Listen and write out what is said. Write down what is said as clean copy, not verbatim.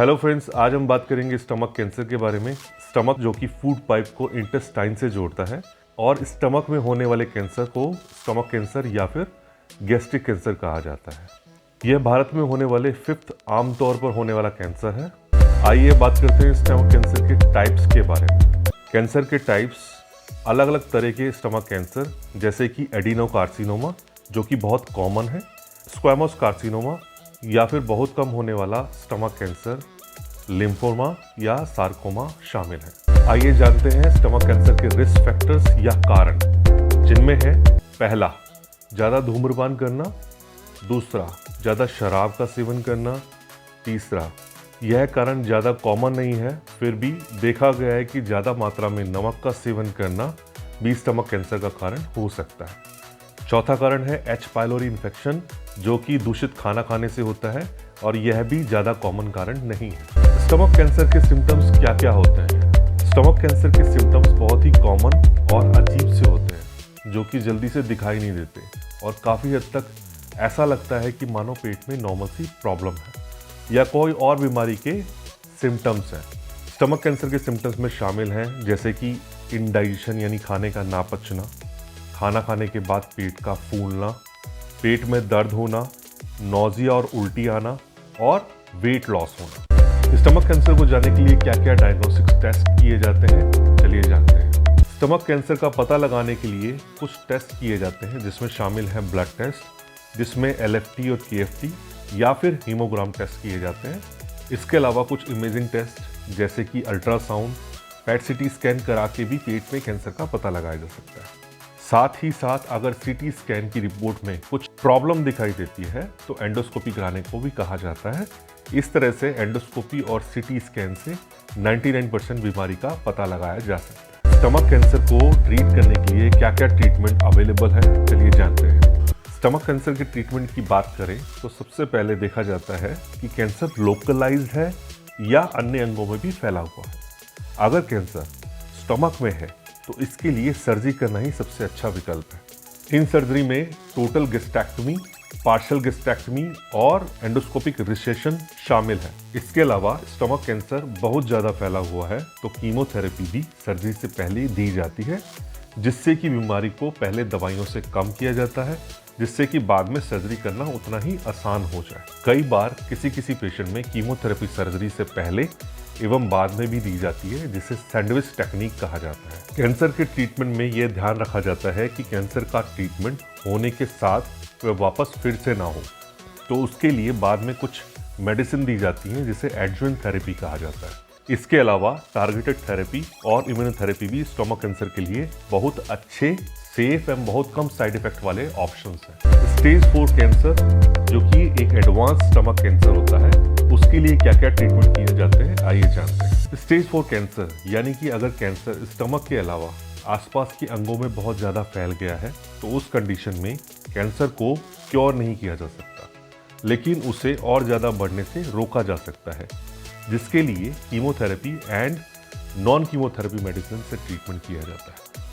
Hello friends, आज हम बात करेंगे स्टमक कैंसर के बारे में। स्टमक जो कि फूड पाइप को इंटेस्टाइन से जोड़ता है और स्टमक में होने वाले कैंसर को स्टमक कैंसर या फिर गैस्ट्रिक कैंसर कहा जाता है। यह भारत में होने वाले 5th आमतौर पर होने वाला कैंसर है। आइए बात करते हैं स्टमक कैंसर के टाइप्स के बारे में। कैंसर के टाइप्स अलग अलग तरह के स्टमक कैंसर जैसे कि एडिनोकार्सिनोमा जो कि बहुत कॉमन है, स्क्वैमोस कार्सिनोमा या फिर बहुत कम होने वाला स्टमक कैंसर, लिम्फोमा या सार्कोमा शामिल है। आइए जानते हैं स्टमक कैंसर के रिस्क फैक्टर्स या कारण, जिनमें है पहला, ज़्यादा धूम्रपान करना, दूसरा, ज़्यादा शराब का सेवन करना, तीसरा, यह कारण ज़्यादा कॉमन नहीं है फिर भी देखा गया है कि ज़्यादा मात्रा में नमक का सेवन करना भी स्टमक कैंसर का कारण हो सकता है। चौथा कारण है एच पाइलोरी इन्फेक्शन जो कि दूषित खाना खाने से होता है और यह भी ज़्यादा कॉमन कारण नहीं है। स्टमक कैंसर के सिम्टम्स क्या क्या होते हैं? स्टमक कैंसर के सिम्टम्स बहुत ही कॉमन और अजीब से होते हैं जो कि जल्दी से दिखाई नहीं देते और काफ़ी हद तक ऐसा लगता है कि मानो पेट में नॉर्मल सी प्रॉब्लम है या कोई और बीमारी के सिम्टम्स हैं। स्टमक कैंसर के सिम्टम्स में शामिल हैं जैसे कि इंडाइजेशन यानी खाने का ना पचना, खाना खाने के बाद पेट का फूलना, पेट में दर्द होना, नौजिया और उल्टी आना और वेट लॉस होना। स्टमक कैंसर को जानने के लिए क्या क्या डायग्नोस्टिक टेस्ट किए जाते हैं, चलिए जानते हैं। स्टमक कैंसर का पता लगाने के लिए कुछ टेस्ट किए जाते हैं जिसमें शामिल है ब्लड टेस्ट जिसमें LFT और KFT या फिर हीमोग्राम टेस्ट किए जाते हैं। इसके अलावा कुछ इमेजिंग टेस्ट जैसे कि अल्ट्रासाउंड, PET CT स्कैन करा के भी पेट में कैंसर का पता लगाया जा सकता है। साथ ही साथ अगर CT स्कैन की रिपोर्ट में कुछ प्रॉब्लम दिखाई देती है तो एंडोस्कोपी कराने को भी कहा जाता है। इस तरह से एंडोस्कोपी और CT स्कैन से 99% बीमारी का पता लगाया जा सकता है। स्टमक कैंसर को ट्रीट करने के लिए क्या क्या ट्रीटमेंट अवेलेबल है, चलिए जानते हैं। स्टमक कैंसर के ट्रीटमेंट की बात करें तो सबसे पहले देखा जाता है कि कैंसर लोकलाइज्ड है या अन्य अंगों में भी फैला हुआ है। अगर कैंसर स्टमक में है तो इसके लिए सर्जरी करना ही सबसे अच्छा विकल्प है। इन सर्जरी में टोटल गैस्ट्रेक्टमी, पार्शियल गैस्ट्रेक्टमी और एंडोस्कोपिक रिसेक्शन शामिल है। इसके अलावा स्टमक कैंसर बहुत ज़्यादा फैला हुआ है तो कीमोथेरेपी भी सर्जरी से पहले दी जाती है जिससे कि बीमारी को पहले दवाइयों से कम किया जाता है जिससे कि बाद में सर्जरी करना उतना ही आसान हो जाए। कई बार किसी पेशेंट में कीमोथेरेपी सर्जरी से पहले एवं बाद में भी दी जाती है जिसे सैंडविच टेक्निक कहा जाता है। कैंसर के ट्रीटमेंट में यह ध्यान रखा जाता है कि कैंसर का ट्रीटमेंट होने के साथ वह वापस फिर से ना हो तो उसके लिए बाद में कुछ मेडिसिन दी जाती है जिसे एडजुवेंट थेरेपी कहा जाता है। इसके अलावा टारगेटेड थेरेपी और इम्यूनोथेरेपी भी स्टमक कैंसर के लिए बहुत अच्छे, सेफ एवं बहुत कम साइड इफेक्ट वाले ऑप्शंस हैं। स्टेज 4 कैंसर जो कि एक एडवांस स्टमक कैंसर होता है उसके लिए क्या क्या ट्रीटमेंट किए जाते हैं, आइए जानते हैं। स्टेज 4 कैंसर यानी कि अगर कैंसर स्टमक के अलावा आसपास के अंगों में बहुत ज़्यादा फैल गया है तो उस कंडीशन में कैंसर को क्योर नहीं किया जा सकता लेकिन उसे और ज़्यादा बढ़ने से रोका जा सकता है जिसके लिए chemotherapy and non chemotherapy medicine से ट्रीटमेंट किया जाता है।